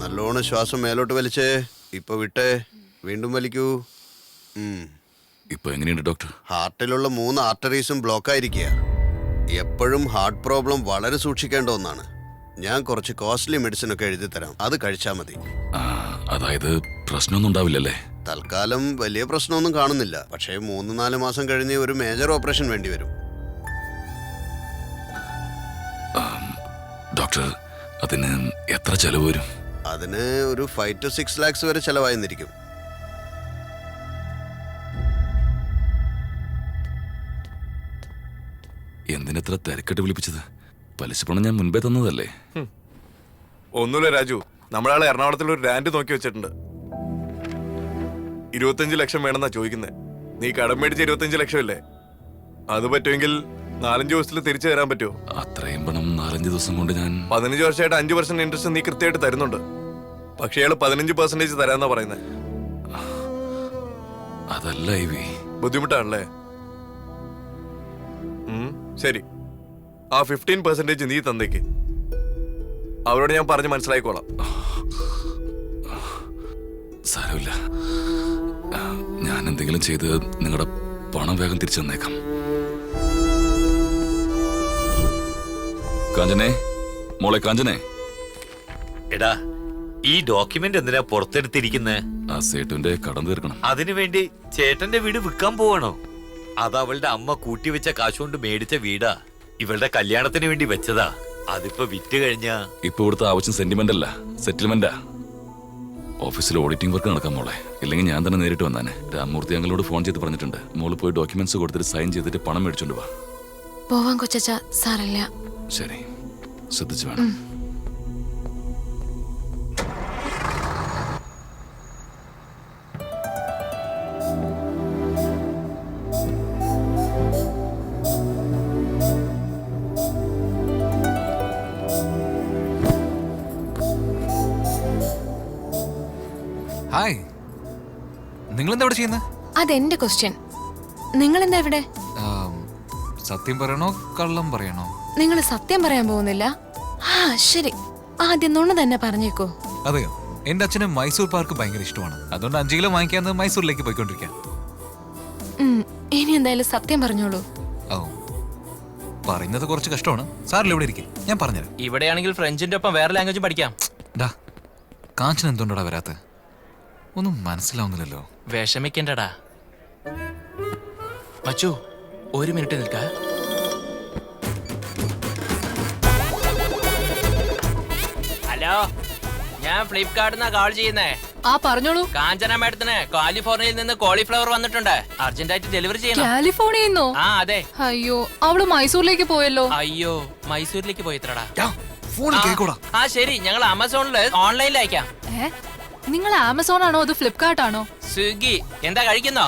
നല്ലോണം ശ്വാസം മേലോട്ട് വലിച്ചേ. ഇപ്പൊ വിട്ടേ, വീണ്ടും വലിക്കൂ. ഇപ്പൊ എങ്ങനെയുണ്ട് ഡോക്ടർ? ഹാർട്ടിലുള്ള 3 ആർട്ടറീസും ബ്ലോക്ക് ആയിരിക്കുക. എപ്പോഴും ഹാർട്ട് പ്രോബ്ലം വളരെ സൂക്ഷിക്കേണ്ട ഒന്നാണ്. ഞാൻ കുറച്ച് കോസ്റ്റ്ലി മെഡിസിൻ ഒക്കെ എഴുതി തരാം, അത് കഴിച്ചാൽ മതി. അതായത് പ്രശ്നമൊന്നും ഉണ്ടാവില്ലല്ലേ? തൽക്കാലം വലിയ പ്രശ്നമൊന്നും കാണുന്നില്ല. പക്ഷേ 3-4 മാസം കഴിഞ്ഞ് ഒരു മേജർ ഓപ്പറേഷൻ വേണ്ടി വരും. ഡോക്ടർ, അതിന് എത്ര ചെലവ് വരും? അതിന് ഒരു 5 to 6 lakhs വരെ ചെലവായിരിക്കും. എന്തിനെത്ര തിരക്കിട്ട് വിളിപ്പിച്ചത്? പലിശ പണം ഞാൻ മുൻപേ തന്നതല്ലേ? ഒന്നുമില്ല രാജു, നമ്മളാളെ എറണാകുളത്തിൽ ഒരു ലാൻഡ് നോക്കി വെച്ചിട്ടുണ്ട്. 25 ലക്ഷം വേണമെന്നാ ചോദിക്കുന്നത്. നീ കടം മേടിച്ച 25 ലക്ഷം ഇല്ലേ, അത് പറ്റുമെങ്കിൽ 4-5 ദിവസത്തിൽ തിരിച്ചു തരാൻ പറ്റുമോ? അത്രയും പണം 4-5 ദിവസം കൊണ്ട് ഞാൻ 15 വർഷമായിട്ട് 5% ഇൻട്രസ്റ്റ് നീ കൃത്യമായിട്ട് തരുന്നുണ്ട്. പക്ഷേ അയാൾ 15% തരാന്നാ പറയുന്നത്. അതല്ല ഇവി, ബുദ്ധിമുട്ടാണല്ലേ? ശരി, ആ 15% നീ തന്നേക്ക്. അവരോട് ഞാൻ പറഞ്ഞ് മനസ്സിലായിക്കോളാം. സാരമില്ല, ഞാൻ എന്തെങ്കിലും ചെയ്ത് നിങ്ങളുടെ പണം വേഗം തിരിച്ചു തന്നേക്കാം. കാഞ്ചനെ, മോളെ കാഞ്ചനെ. എടാ, ഈ ഡോക്യുമെന്റ് എന്തിനാ പുറത്തെടുത്തിരിക്കുന്നേ? ആ സേട്ടുവിന്റെ കടം തീർക്കണം. അതിനുവേണ്ടി ചേട്ടന്റെ വീട് വിൽക്കാൻ പോവാണോ? അത് അവളുടെ അമ്മ കൂട്ടിവെച്ച കാശുകൊണ്ട് മേടിച്ച വീടാ. ഇവളുടെ കല്യാണത്തിന് വേണ്ടി വെച്ചതാ. അതിപ്പോ വിറ്റ് കഴിഞ്ഞാ ഇപ്പൊ ഇവിടുത്തെ ആവശ്യം സെന്റിമെന്റ് അല്ല, സെറ്റിൽമെന്റാ. ഓഫീസിൽ ഓഡിറ്റിംഗ് വർക്ക് നടക്കാൻ മോളെ, ഇല്ലെങ്കിൽ ഞാൻ തന്നെ നേരിട്ട് വന്നാനെ. രാമമൂർത്തി ഞങ്ങളോട് ഫോൺ ചെയ്ത് പറഞ്ഞിട്ടുണ്ട്. മോള് പോയി ഡോക്യുമെന്റ്സ് കൊടുത്തിട്ട് സൈൻ ചെയ്തിട്ട് പണം മേടിച്ചോണ്ട് വാ. പോവാൻ കൊച്ചാ, സാരല്ല. ശരി, ശ്രദ്ധിച്ചു വേണം. ഹായ്, നിങ്ങളെന്താ ഇവിടെ ചെയ്യുന്നത്? അതെന്റെ ക്വസ്റ്റ്യൻ. നിങ്ങൾ എന്താ ഇവിടെ? സത്യം പറയണോ കള്ളം പറയണോ? നിങ്ങൾ സത്യം പറയാൻ പോകുന്നില്ല? ആ ശരി, ആദ്യം നുണ തന്നെ പറഞ്ഞേക്കോ. അതെയോ? എന്റെ അച്ഛന് മൈസൂർ പാർക്ക് ഭയങ്കര ഇഷ്ടമാണ്. അതുകൊണ്ട് 5 കിലോ വാങ്ങിക്കാന്ന് മൈസൂരിലേക്ക് പോയിക്കൊണ്ടിരിക്കാം. ഇനി എന്തായാലും സത്യം പറഞ്ഞോളൂ. ഓ, പറയുന്നത് കുറച്ച് കഷ്ടമാണ്. സാറിൽ ഇവിടെ ഇരിക്കും, ഞാൻ പറഞ്ഞുതരാം. ഇവിടെയാണെങ്കിൽ ഫ്രഞ്ചിന്റെ ഒപ്പം വേറെ ലാംഗ്വേജ് പഠിക്കാം. ഡാ, കാഞ്ചന എന്തുകൊണ്ടാ വരാത്ത? ഒന്നും മനസ്സിലാവുന്നില്ലല്ലോ. വിഷമിക്കണ്ടടാ മച്ചു, 1 മിനിറ്റ് നിൽക്ക. ഹലോ, ഞാൻ ഫ്ലിപ്കാർട്ടിന്നാ കോൾ ചെയ്യുന്നേ. പറഞ്ഞോളൂ. കാഞ്ചന മാഡത്തിന് കാലിഫോർണിയയിൽ നിന്ന് കോളിഫ്ലവർ വന്നിട്ടുണ്ട്. അർജന്റായിട്ട് ഡെലിവറി ചെയ്യണം. കാലിഫോർണിയന്നോ? ആ അതെ. അയ്യോ, അവള് മൈസൂരിലേക്ക് പോയല്ലോ. അയ്യോ, മൈസൂരിലേക്ക് പോയിത്രടാ. ഫോണിൽ ആ ശരി, ഞങ്ങൾ ആമസോണില് ഓൺലൈനിൽ അയക്കാം. നിങ്ങൾ ആമസോൺ ആണോ അത് ഫ്ലിപ്കാർട്ട് ആണോ? സ്വിഗ്ഗി. എന്താ കഴിക്കുന്നോ?